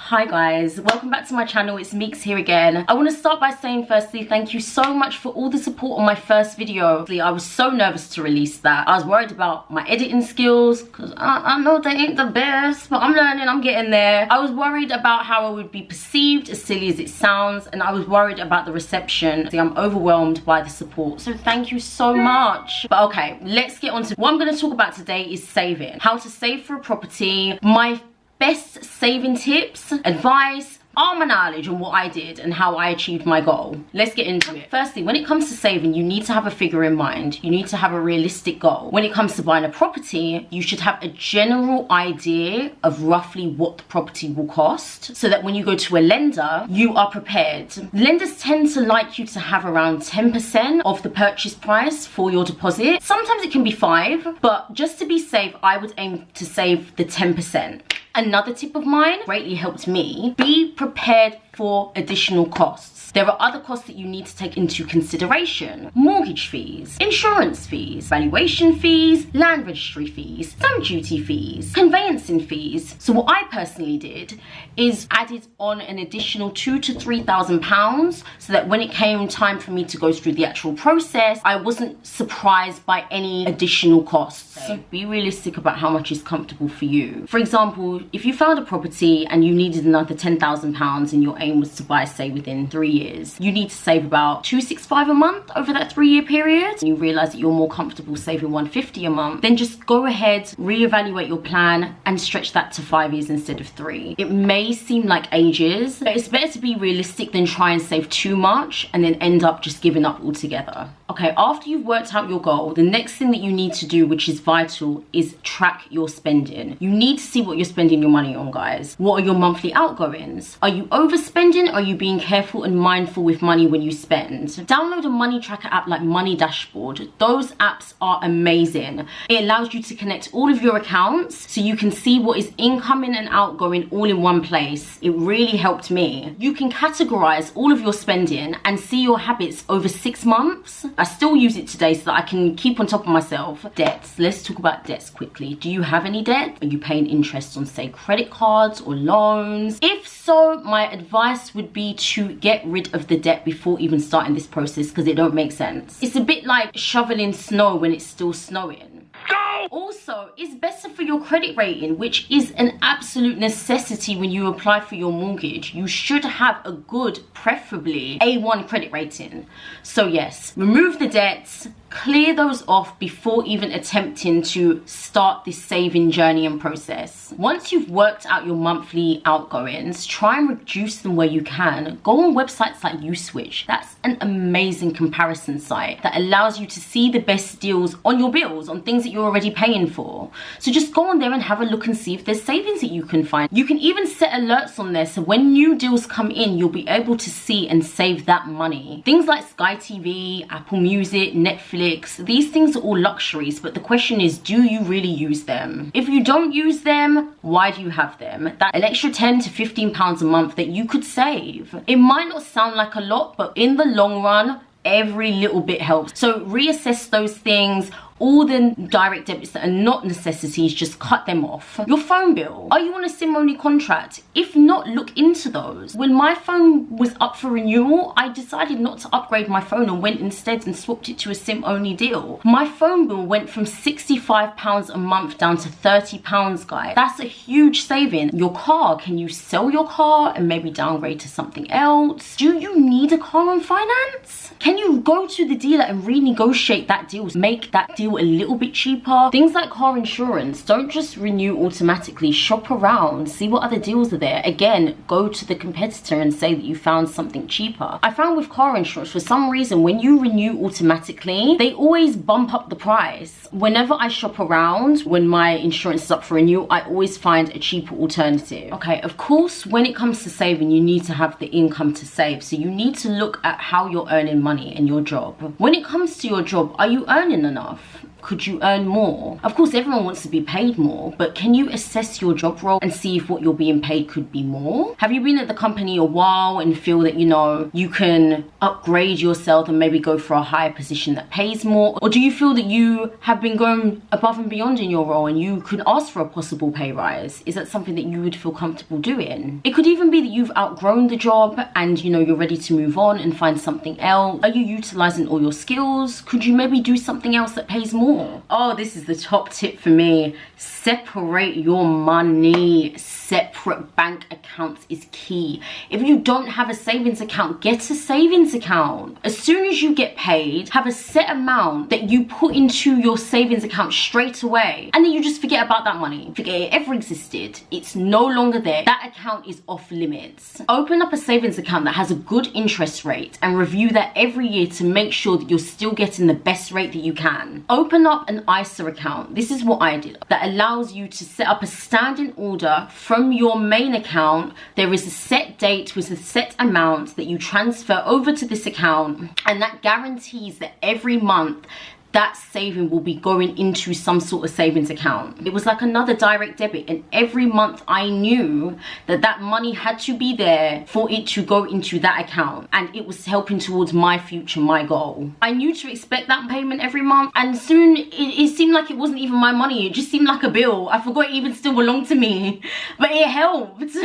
Hi guys, welcome back to my channel. It's Meeks here again. I want to start by saying firstly thank you so much for all the support on my first video. I was so nervous to release that. I was worried about my editing skills because I know they ain't the best, but I'm learning, I'm getting there. I was worried about how I would be perceived, as silly as it sounds, and I was worried about the reception. I'm overwhelmed by the support, so thank you so much. But okay, let's get on to what I'm going to talk about today is saving. How to save for a property, my best saving tips, advice, all my knowledge on what I did and how I achieved my goal. Let's get into it. Firstly, when it comes to saving, you need to have a figure in mind. You need to have a realistic goal. When it comes to buying a property, you should have a general idea of roughly what the property will cost so that when you go to a lender, you are prepared. Lenders tend to like you to have around 10% of the purchase price for your deposit. Sometimes it can be 5%, but just to be safe, I would aim to save the 10%. Another tip of mine greatly helped me: be prepared for additional costs. There are other costs that you need to take into consideration: mortgage fees, insurance fees, valuation fees, land registry fees, stamp duty fees, conveyancing fees. So what I personally did is added on an additional £2,000 to £3,000 so that when it came time for me to go through the actual process, I wasn't surprised by any additional costs. So be realistic about how much is comfortable for you. For example, if you found a property and you needed another £10,000 and your aim was to buy, say, within 3 years, you need to save about £265 a month over that 3-year period, and you realize that you're more comfortable saving £150 a month, then just go ahead, reevaluate your plan and stretch that to 5 years instead of 3. It may seem like ages, but it's better to be realistic than try and save too much and then end up just giving up altogether. Okay, after you've worked out your goal, the next thing that you need to do, which is vital, is track your spending. You need to see what you're spending your money on, guys. What are your monthly outgoings? Are you overspending? Are you being careful and mindful with money when you spend? Download a money tracker app like Money Dashboard. Those apps are amazing. It allows you to connect all of your accounts so you can see what is incoming and outgoing all in one place. It really helped me. You can categorize all of your spending and see your habits over 6 months. I still use it today so that I can keep on top of myself. Debts. Let's talk about debts quickly. Do you have any debt? Are you paying interest on, say, credit cards or loans? If so, my advice would be to get rid of the debt before even starting this process because it don't make sense. It's a bit like shoveling snow when it's still snowing. Also, it's better for your credit rating, which is an absolute necessity when you apply for your mortgage. You should have a good, preferably A1 credit rating. So yes, remove the debts, clear those off before even attempting to start this saving journey and process. Once you've worked out your monthly outgoings, try and reduce them where you can. Go on websites like Uswitch. That's an amazing comparison site that allows you to see the best deals on your bills, on things that you're already paying for. So just go on there and have a look and see if there's savings that you can find. You can even set alerts on there so when new deals come in, you'll be able to see and save that money. Things like Sky TV, Apple Music, Netflix, these things are all luxuries, but the question is, do you really use them? If you don't use them, why do you have them? That an extra £10 to £15 a month that you could save. It might not sound like a lot, but in the long run, every little bit helps. So reassess those things. All the direct debits that are not necessities, just cut them off. Your phone bill. Are you on a SIM-only contract? If not, look into those. When my phone was up for renewal, I decided not to upgrade my phone and went instead and swapped it to a SIM-only deal. My phone bill went from £65 a month down to £30, guys. That's a huge saving. Your car, can you sell your car and maybe downgrade to something else? Do you need a car on finance? Can you go to the dealer and renegotiate that deal? Make that deal a little bit cheaper. Things like car insurance, don't just renew automatically. Shop around, see what other deals are there. Again, go to the competitor and say that you found something cheaper. I found with car insurance, for some reason, when you renew automatically, they always bump up the price. Whenever I shop around, when my insurance is up for renewal, I always find a cheaper alternative. Okay, of course, when it comes to saving, you need to have the income to save. So you need to look at how you're earning money in your job. When it comes to your job, are you earning enough? Could you earn more? Of course, everyone wants to be paid more, but can you assess your job role and see if what you're being paid could be more? Have you been at the company a while and feel that, you know, you can upgrade yourself and maybe go for a higher position that pays more? Or do you feel that you have been going above and beyond in your role and you could ask for a possible pay rise? Is that something that you would feel comfortable doing? It could even be that you've outgrown the job and, you know, you're ready to move on and find something else. Are you utilizing all your skills? Could you maybe do something else that pays more? Oh, this is the top tip for me. Separate your money. Separate bank accounts is key. If you don't have a savings account, get a savings account. As soon as you get paid, have a set amount that you put into your savings account straight away, and then you just forget about that money. Forget it ever existed. It's no longer there. That account is off limits. Open up a savings account that has a good interest rate and review that every year to make sure that you're still getting the best rate that you can. Open up an ISA account. This is what I did. That allows you to set up a standing order from your main account. There is a set date with a set amount that you transfer over to this account, and that guarantees that every month that saving will be going into some sort of savings account. It was like another direct debit, and every month I knew that that money had to be there for it to go into that account, and it was helping towards my future, my goal. I knew to expect that payment every month, and soon it seemed like it wasn't even my money. It just seemed like a bill. I forgot it even still belonged to me, but it helped.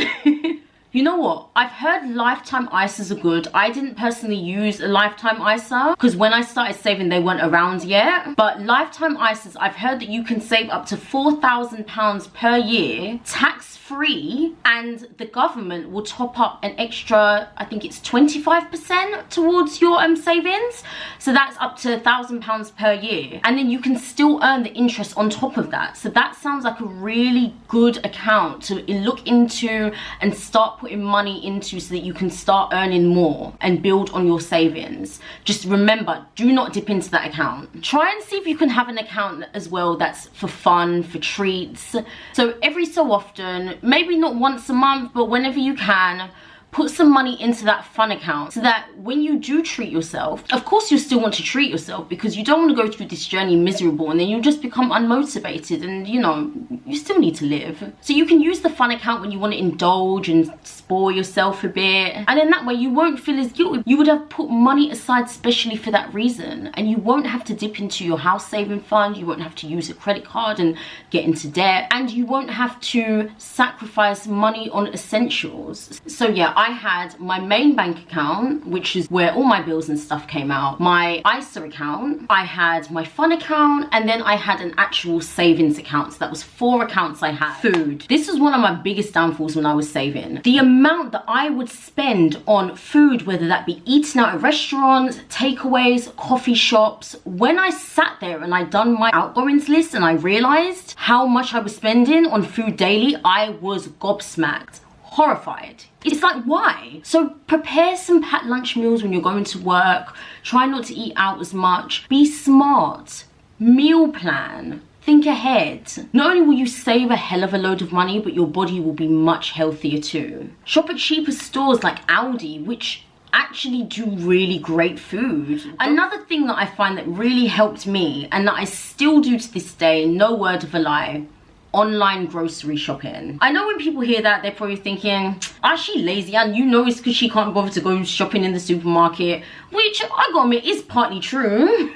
You know what? I've heard lifetime ISAs are good. I didn't personally use a lifetime ISA because when I started saving, they weren't around yet. But lifetime ISAs, I've heard that you can save up to £4,000 per year, tax-free, and the government will top up an extra, I think it's 25% towards your savings. So that's up to £1,000 per year. And then you can still earn the interest on top of that. So that sounds like a really good account to look into and start putting money into so that you can start earning more and build on your savings. Just remember, do not dip into that account. Try and see if you can have an account as well that's for fun, for treats. So every so often, maybe not once a month, but whenever you can, put some money into that fun account so that when you do treat yourself, of course you still want to treat yourself because you don't want to go through this journey miserable and then you'll just become unmotivated, and you know, you still need to live. So you can use the fun account when you want to indulge and spoil yourself a bit, and then that way you won't feel as guilty. You would have put money aside specially for that reason, and you won't have to dip into your house saving fund, you won't have to use a credit card and get into debt, and you won't have to sacrifice money on essentials. So yeah, I had my main bank account, which is where all my bills and stuff came out, my ISA account, I had my fun account, and then I had an actual savings account. So that was 4 accounts I had. Food. This was one of my biggest downfalls when I was saving. The amount that I would spend on food, whether that be eating out at restaurants, takeaways, coffee shops. When I sat there and I done my outgoings list and I realized how much I was spending on food daily, I was gobsmacked. Horrified. It's like, why? So prepare some packed lunch meals when you're going to work. Try not to eat out as much. Be smart. Meal plan. Think ahead. Not only will you save a hell of a load of money, but your body will be much healthier too. Shop at cheaper stores like Aldi, which actually do really great food. Another thing that I find that really helped me, and that I still do to this day, no word of a lie, online grocery shopping. I know when people hear that, they're probably thinking, ah, she lazy, and you know it's because she can't bother to go shopping in the supermarket, which I gotta admit is partly true.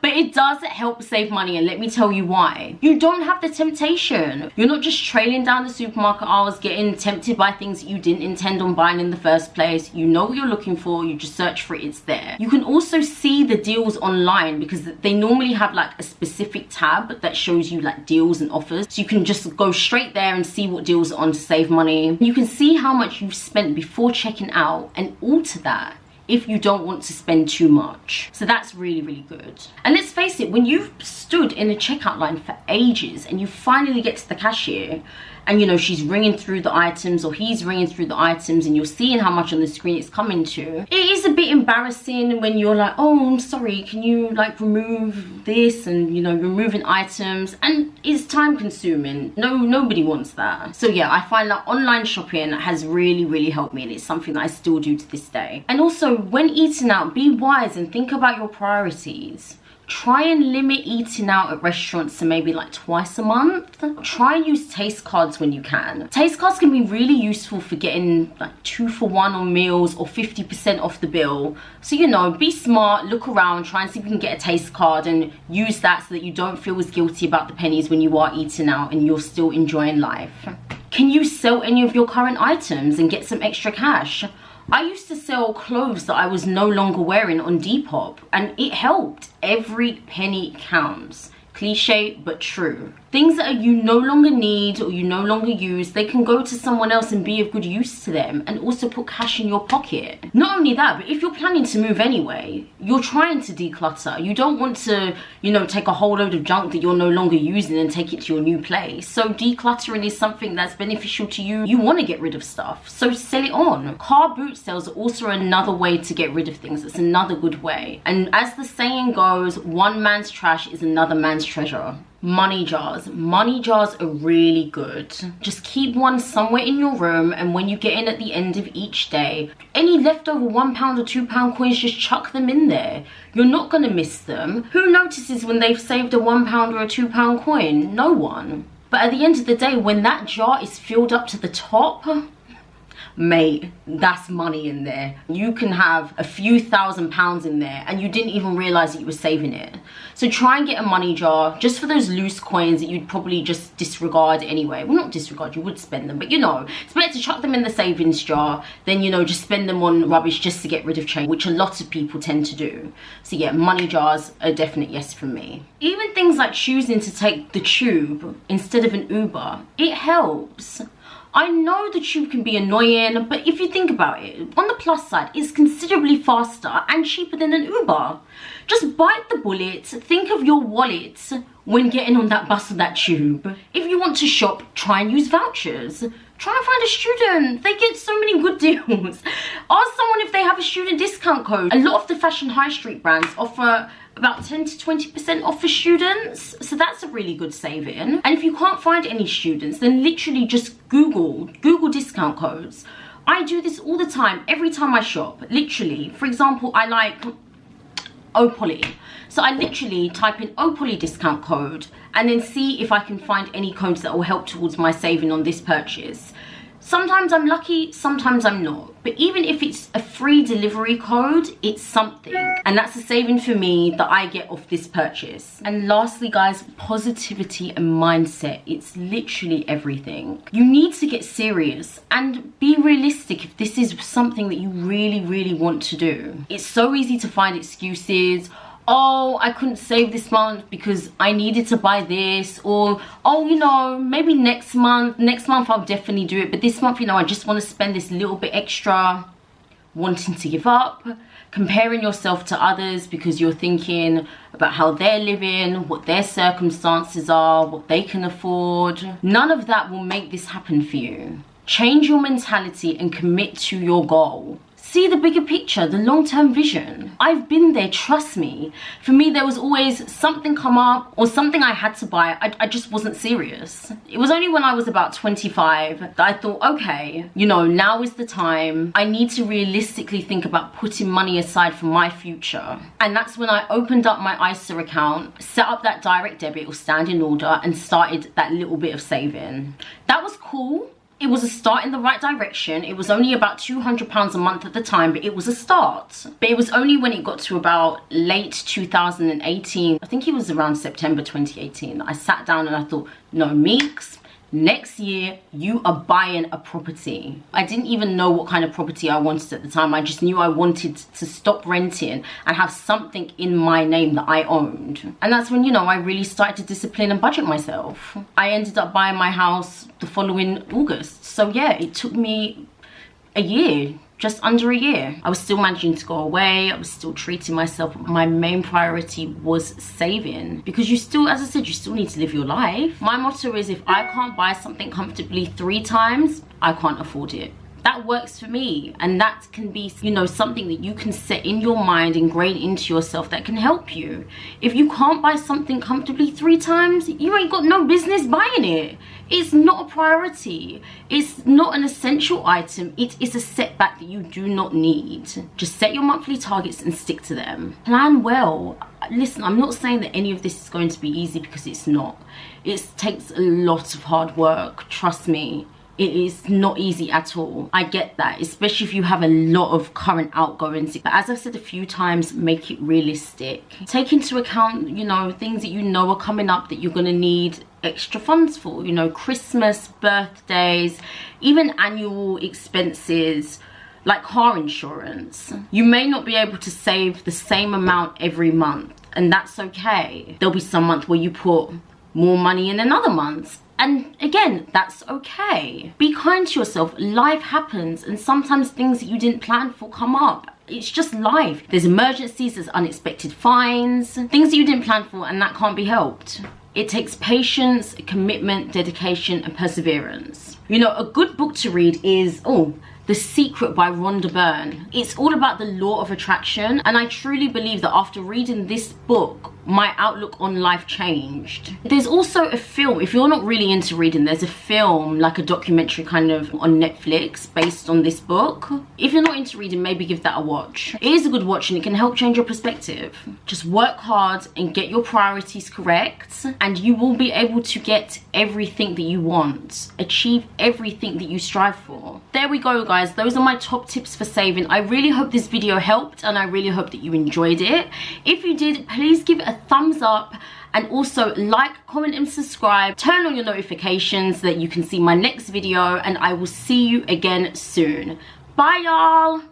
But it does help save money, and let me tell you why. You don't have the temptation. You're not just trailing down the supermarket aisles getting tempted by things that you didn't intend on buying in the first place. You know what you're looking for, you just search for it, it's there. You can also see the deals online because they normally have like a specific tab that shows you like deals and offers. So you can just go straight there and see what deals are on to save money. You can see how much you've spent before checking out and alter that if you don't want to spend too much. So that's really, really good. And let's face it, when you've stood in a checkout line for ages and you finally get to the cashier and you know she's ringing through the items or he's ringing through the items and you're seeing how much on the screen it's coming to, it is a bit embarrassing when you're like, oh, I'm sorry, can you like remove this, and you know, removing items, and it's time consuming. Nobody wants that. So yeah, I find that online shopping has really, really helped me, and it's something that I still do to this day. And also, when eating out, be wise and think about your priorities. Try and limit eating out at restaurants to maybe like twice a month. Try and use taste cards when you can. Taste cards can be really useful for getting like 2 for 1 on meals or 50% off the bill. So, you know, be smart, look around, try and see if you can get a taste card and use that so that you don't feel as guilty about the pennies when you are eating out and you're still enjoying life. Can you sell any of your current items and get some extra cash? I used to sell clothes that I was no longer wearing on Depop, and it helped. Every penny counts. Cliche, but true. Things that you no longer need or you no longer use, they can go to someone else and be of good use to them, and also put cash in your pocket. Not only that, but if you're planning to move anyway, you're trying to declutter. You don't want to, you know, take a whole load of junk that you're no longer using and take it to your new place. So decluttering is something that's beneficial to you. You want to get rid of stuff, so sell it on. Car boot sales are also another way to get rid of things. It's another good way. And as the saying goes, one man's trash is another man's treasure. Money jars. Money jars are really good. Just keep one somewhere in your room, and when you get in at the end of each day, any leftover £1 or £2 coins, just chuck them in there. You're not going to miss them. Who notices when they've saved a £1 or a £2 coin? No one. But at the end of the day, when that jar is filled up to the top, mate, that's money in there. You can have a few £1,000s in there and you didn't even realize that you were saving it. So try and get a money jar just for those loose coins that you'd probably just disregard anyway. Well, not disregard, you would spend them, but you know, it's better to chuck them in the savings jar than, you know, just spend them on rubbish just to get rid of change, which a lot of people tend to do. So yeah, money jars are a definite yes from me. Even things like choosing to take the tube instead of an Uber, it helps. I know the tube can be annoying, but if you think about it, on the plus side, it's considerably faster and cheaper than an Uber. Just bite the bullet, think of your wallet when getting on that bus or that tube. If you want to shop, try and use vouchers. Try and find a student. They get so many good deals. Ask someone if they have a student discount code. A lot of the fashion high street brands offer about 10 to 20% off for students, so that's a really good saving. And if you can't find any students, then literally just Google discount codes. I do this all the time, every time I shop. Literally, for example, I like Opoly, so I literally type in Opoly discount code and then see if I can find any codes that will help towards my saving on this purchase. Sometimes I'm lucky, sometimes I'm not. But even if it's a free delivery code, it's something. And that's a saving for me that I get off this purchase. And lastly, guys, positivity and mindset. It's literally everything. You need to get serious and be realistic if this is something that you really, really want to do. It's so easy to find excuses. Oh, I couldn't save this month because I needed to buy this, or oh, you know, maybe next month I'll definitely do it, but this month, you know, I just want to spend this little bit extra. Wanting to give up, comparing yourself to others because you're thinking about how they're living, what their circumstances are, what they can afford. None of that will make this happen for you. Change your mentality and commit to your goal. See the bigger picture, the long-term vision. I've been there, trust me. For me, there was always something come up or something I had to buy. I just wasn't serious. It was only when I was about 25 that I thought, okay, you know, now is the time. I need to realistically think about putting money aside for my future. And that's when I opened up my ISA account, set up that direct debit or standing order, and started that little bit of saving. That was cool. It was a start in the right direction. It was only about £200 a month at the time, but it was a start. But it was only when it got to about late 2018, I think it was around September 2018, I sat down and I thought, no, Meeks, next year you are buying a property. I didn't even know what kind of property I wanted at the time. I just knew I wanted to stop renting and have something in my name that I owned. And that's when, you know, I really started to discipline and budget myself. I ended up buying my house the following August. So yeah, it took me a year, just under a year. I was still managing to go away. I was still treating myself. My main priority was saving, because you still, as I said, you still need to live your life. My motto is, if I can't buy something comfortably 3 times, I can't afford it. that works for me, and that can be, you know, something that you can set in your mind, ingrain into yourself, that can help you. If you can't buy something comfortably 3 times, you ain't got no business buying it. It's not a priority. It's not an essential item. It is a setback that you do not need. Just set your monthly targets and stick to them. Plan well. Listen, I'm not saying that any of this is going to be easy, because it's not. It takes a lot of hard work, trust me. It is not easy at all. I get that, especially if you have a lot of current outgoings. But as I've said a few times, make it realistic. Take into account, you know, things that you know are coming up that you're going to need extra funds for. You know, Christmas, birthdays, even annual expenses like car insurance. You may not be able to save the same amount every month, and that's okay. There'll be some months where you put more money in than other months. And again, that's okay. Be kind to yourself. Life happens, and sometimes things that you didn't plan for come up. It's just life. There's emergencies, there's unexpected fines, things that you didn't plan for, and that can't be helped. It takes patience, commitment, dedication, and perseverance. You know, a good book to read is, The Secret by Rhonda Byrne. It's all about the law of attraction, and I truly believe that after reading this book, my outlook on life changed. There's also a film, if you're not really into reading, there's a film, like a documentary kind of on Netflix based on this book. If you're not into reading, maybe give that a watch. It is a good watch and it can help change your perspective. Just work hard and get your priorities correct, and you will be able to get everything that you want, achieve everything that you strive for. There we go, guys. Those are my top tips for saving. I really hope this video helped, and I really hope that you enjoyed it. If you did, please give it a thumbs up, and also like, comment, and subscribe. Turn on your notifications so that you can see my next video, and I will see you again soon. Bye, y'all.